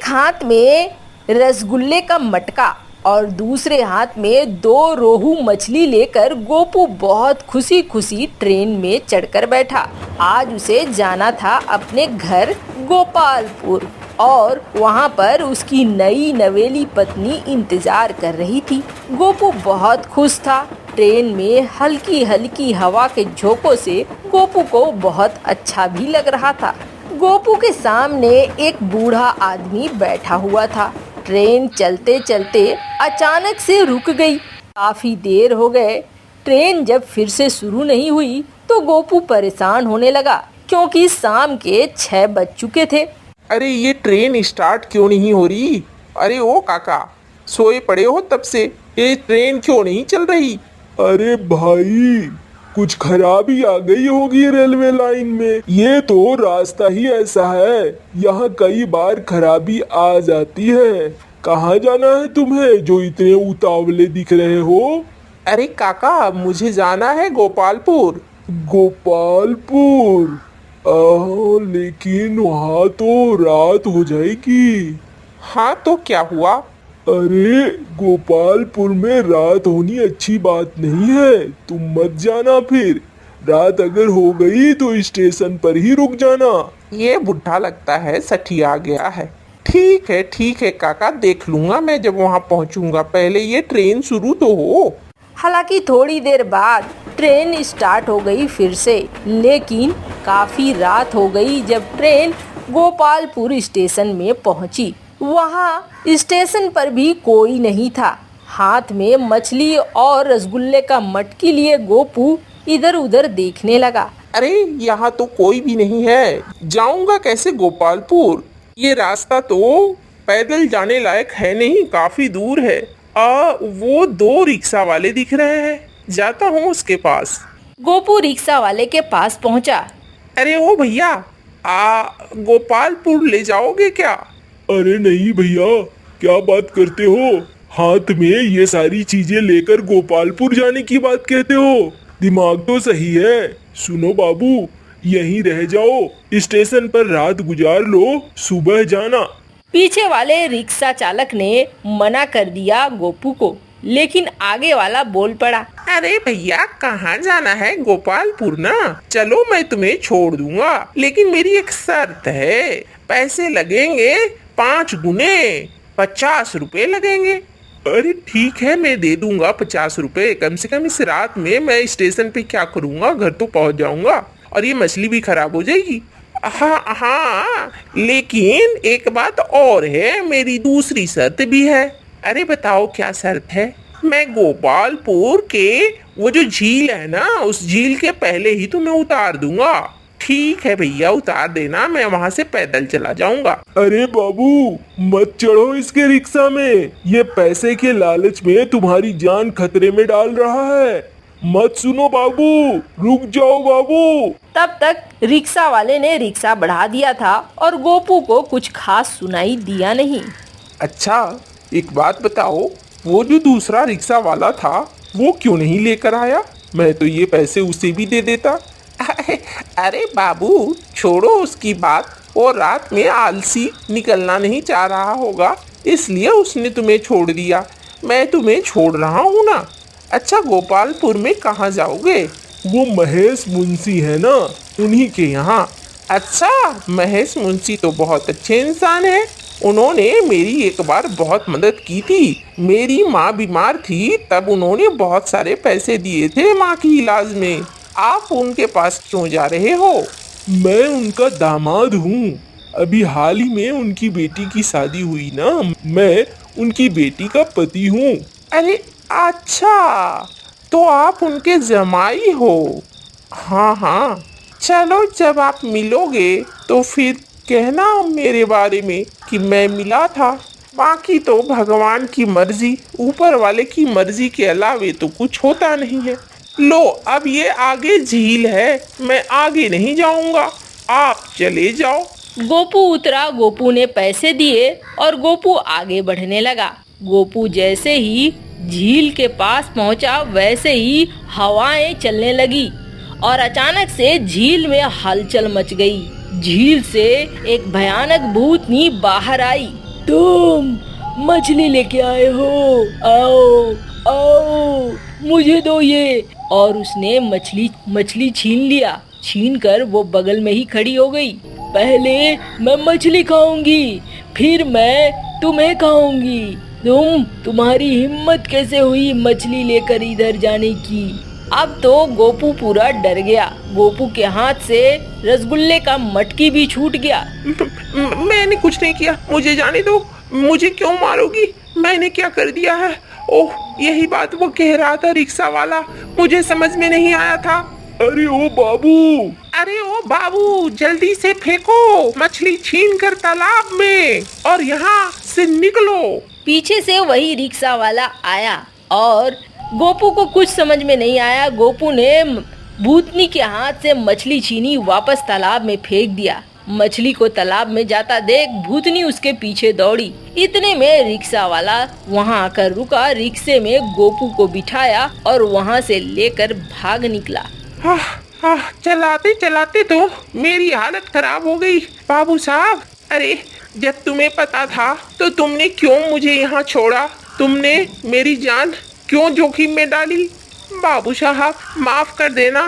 एक हाथ में रसगुल्ले का मटका और दूसरे हाथ में 2 रोहू मछली लेकर गोपू बहुत खुशी खुशी ट्रेन में चढ़कर बैठा। आज उसे जाना था अपने घर गोपालपुर और वहाँ पर उसकी नई नवेली पत्नी इंतजार कर रही थी। गोपू बहुत खुश था। ट्रेन में हल्की हल्की हवा के झोंकों से गोपू को बहुत अच्छा भी लग रहा था। गोपू के सामने एक बूढ़ा आदमी बैठा हुआ था। ट्रेन चलते चलते अचानक से रुक गई। काफी देर हो गए। ट्रेन जब फिर से शुरू नहीं हुई तो गोपू परेशान होने लगा क्योंकि शाम के 6 बज चुके थे। अरे ये ट्रेन स्टार्ट क्यों नहीं हो रही? अरे ओ काका, सोए पड़े हो तब से, ये ट्रेन क्यों नहीं चल रही? अरे भाई, कुछ खराबी आ गई होगी रेलवे लाइन में। ये तो रास्ता ही ऐसा है, यहाँ कई बार खराबी आ जाती है। कहाँ जाना है तुम्हें जो इतने उतावले दिख रहे हो? अरे काका, मुझे जाना है गोपालपुर। गोपालपुर? लेकिन वहाँ तो रात हो जाएगी। हाँ तो क्या हुआ? अरे गोपालपुर में रात होनी अच्छी बात नहीं है, तुम मत जाना। फिर रात अगर हो गई तो स्टेशन पर ही रुक जाना। ये बुढ़ा लगता है सठिया गया है। ठीक है काका, देख लूंगा मैं जब वहाँ पहुँचूंगा। पहले ये ट्रेन शुरू तो हो। हालांकि थोड़ी देर बाद ट्रेन स्टार्ट हो गई फिर से, लेकिन काफी रात हो गई जब ट्रेन गोपालपुर स्टेशन में पहुंची। वहाँ स्टेशन पर भी कोई नहीं था। हाथ में मछली और रसगुल्ले का मटकी लिए गोपू इधर उधर देखने लगा। अरे यहाँ तो कोई भी नहीं है, जाऊंगा कैसे गोपालपुर? ये रास्ता तो पैदल जाने लायक है नहीं, काफी दूर है। वो 2 रिक्शा वाले दिख रहे हैं, जाता हूँ उसके पास। गोपू रिक्शा वाले के पास पहुँचा। अरे ओ भैया, गोपालपुर ले जाओगे क्या? अरे नहीं भैया, क्या बात करते हो? हाथ में ये सारी चीजें लेकर गोपालपुर जाने की बात कहते हो? दिमाग तो सही है। सुनो बाबू, यहीं रह जाओ, स्टेशन पर रात गुजार लो, सुबह जाना। पीछे वाले रिक्शा चालक ने मना कर दिया गोपू को, लेकिन आगे वाला बोल पड़ा। अरे भैया, कहाँ जाना है? गोपालपुर ना? चलो मैं तुम्हें छोड़ दूंगा, लेकिन मेरी एक शर्त है। पैसे लगेंगे 5 गुने, 50 रुपए लगेंगे। अरे ठीक है, मैं दे दूंगा 50 रुपए। कम से कम इस रात में मैं स्टेशन पे क्या करूंगा, घर तो पहुंच जाऊंगा और ये मछली भी खराब हो जाएगी। हाँ, लेकिन एक बात और है, मेरी दूसरी शर्त भी है। अरे बताओ क्या शर्त है? मैं गोपालपुर के वो जो झील है ना, उस झील के पहले ही तुम्हें उतार दूंगा। ठीक है भैया, उतार देना, मैं वहाँ से पैदल चला जाऊंगा। अरे बाबू, मत चढ़ो इसके रिक्शा में, ये पैसे के लालच में तुम्हारी जान खतरे में डाल रहा है। मत सुनो बाबू, रुक जाओ बाबू। तब तक रिक्शा वाले ने रिक्शा बढ़ा दिया था और गोपू को कुछ खास सुनाई दिया नहीं। अच्छा, एक बात बताओ, वो जो दूसरा रिक्शा वाला था वो क्यों नहीं लेकर आया? मैं तो ये पैसे उसे भी दे देता। अरे बाबू, छोड़ो उसकी बात। वो रात में आलसी, निकलना नहीं चाह रहा होगा, इसलिए उसने तुम्हें छोड़ दिया। मैं तुम्हें छोड़ रहा हूँ ना। अच्छा, गोपालपुर में कहाँ जाओगे? वो महेश मुंशी है ना, उन्हीं के यहाँ। अच्छा, महेश मुंशी तो बहुत अच्छे इंसान है। उन्होंने मेरी एक बार बहुत मदद की थी। मेरी माँ बीमार थी, तब उन्होंने बहुत सारे पैसे दिए थे माँ की इलाज में। आप उनके पास क्यों जा रहे हो? मैं उनका दामाद हूँ। अभी हाल ही में उनकी बेटी की शादी हुई ना, मैं उनकी बेटी का पति हूँ। अरे अच्छा, तो आप उनके जमाई हो? हाँ, चलो जब आप मिलोगे तो फिर कहना मेरे बारे में कि मैं मिला था। बाकी तो भगवान की मर्जी, ऊपर वाले की मर्जी के अलावे तो कुछ होता नहीं है। लो, अब ये आगे झील है, मैं आगे नहीं जाऊंगा, आप चले जाओ। गोपू उतरा। गोपू ने पैसे दिए और गोपू आगे बढ़ने लगा। गोपू जैसे ही झील के पास पहुंचा, वैसे ही हवाएं चलने लगी और अचानक से झील में हलचल मच गई। झील से एक भयानक भूतनी बाहर आई तुम मछली लेके आए हो, आओ आओ, मुझे दो ये। और उसने मछली मछली छीन लिया। छीन कर वो बगल में ही खड़ी हो गई। पहले मैं मछली खाऊंगी, फिर मैं तुम्हें खाऊंगी। तुम्हारी हिम्मत कैसे हुई मछली लेकर इधर जाने की? अब तो गोपू पूरा डर गया। गोपू के हाथ से रसगुल्ले का मटकी भी छूट गया। मैंने कुछ नहीं किया, मुझे जाने दो। मुझे क्यों मारोगी? मैंने क्या कर दिया है? ओह, यही बात वो कह रहा था रिक्शा वाला, मुझे समझ में नहीं आया था। अरे ओ बाबू, अरे ओ बाबू, जल्दी से फेंको मछली छीन कर तालाब में और यहाँ से निकलो। पीछे से वही रिक्शा वाला आया और गोपू को कुछ समझ में नहीं आया। गोपू ने भूतनी के हाथ से मछली छीनी, वापस तालाब में फेंक दिया। मछली को तालाब में जाता देख भूतनी उसके पीछे दौड़ी। इतने में रिक्शा वाला वहां आकर रुका, रिक्शे में गोपू को बिठाया और वहां से लेकर भाग निकला। चलाते चलाते तो मेरी हालत खराब हो गई। बाबू साहब, अरे जब तुम्हें पता था तो तुमने क्यों मुझे यहाँ छोड़ा? तुमने मेरी जान क्यों जोखिम में डाली? बाबू साहब, माफ कर देना,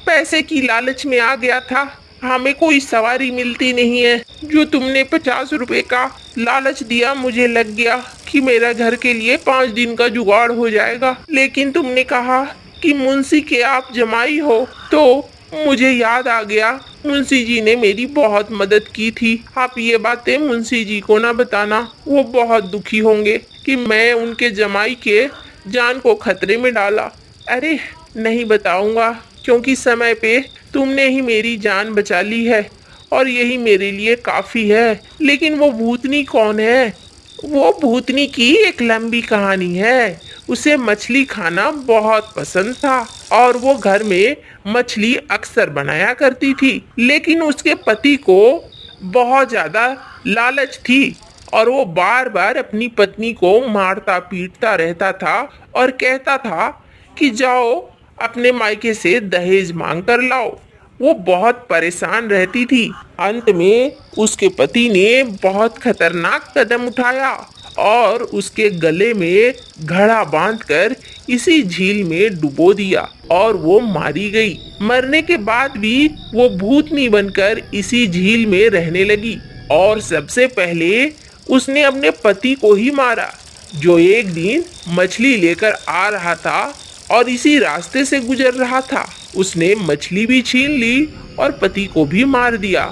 पैसे की लालच में आ गया था। हमें कोई सवारी मिलती नहीं है। जो तुमने 50 रुपए का लालच दिया, मुझे लग गया कि मेरा घर के लिए 5 दिन का जुगाड़ हो जाएगा। लेकिन तुमने कहा कि मुंशी के आप जमाई हो, तो मुझे याद आ गया मुंशी जी ने मेरी बहुत मदद की थी। आप ये बातें मुंशी जी को ना बताना, वो बहुत दुखी होंगे कि मैं उनके जमाई के जान को खतरे में डाला। अरे नहीं बताऊंगा, क्योंकि समय पे तुमने ही मेरी जान बचा ली है और यही मेरे लिए काफ़ी है। लेकिन वो भूतनी कौन है? वो भूतनी की एक लंबी कहानी है। उसे मछली खाना बहुत पसंद था और वो घर में मछली अक्सर बनाया करती थी। लेकिन उसके पति को बहुत ज़्यादा लालच थी और वो बार बार अपनी पत्नी को मारता पीटता रहता था और कहता था कि जाओ अपने मायके से दहेज मांग कर लाओ। वो बहुत परेशान रहती थी। अंत में उसके पति ने बहुत खतरनाक कदम उठाया और उसके गले में घड़ा बांधकर इसी झील में डुबो दिया और वो मारी गई। मरने के बाद भी वो भूतनी बनकर इसी झील में रहने लगी और सबसे पहले उसने अपने पति को ही मारा, जो एक दिन मछली लेकर आ रहा था और इसी रास्ते से गुजर रहा था। उसने मछली भी छीन ली और पति को भी मार दिया।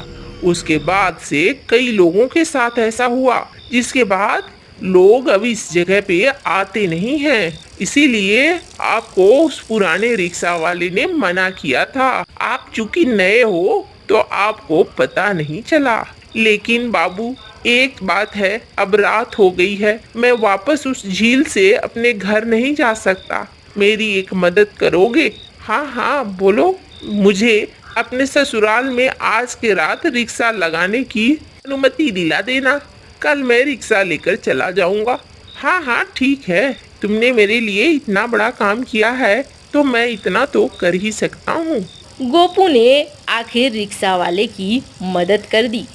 उसके बाद से कई लोगों के साथ ऐसा हुआ, जिसके बाद लोग अब इस जगह पे आते नहीं हैं। इसीलिए आपको उस पुराने रिक्शा वाले ने मना किया था। आप चूंकि नए हो तो आपको पता नहीं चला। लेकिन बाबू, एक बात है, अब रात हो गई है, मैं वापस उस झील से अपने घर नहीं जा सकता। मेरी एक मदद करोगे? हाँ हाँ बोलो। मुझे अपने ससुराल में आज के रात रिक्शा लगाने की अनुमति दिला देना। कल मैं रिक्शा लेकर चला जाऊंगा। हाँ हाँ ठीक है, तुमने मेरे लिए इतना बड़ा काम किया है तो मैं इतना तो कर ही सकता हूँ। गोपू ने आखिर रिक्शा वाले की मदद कर दी।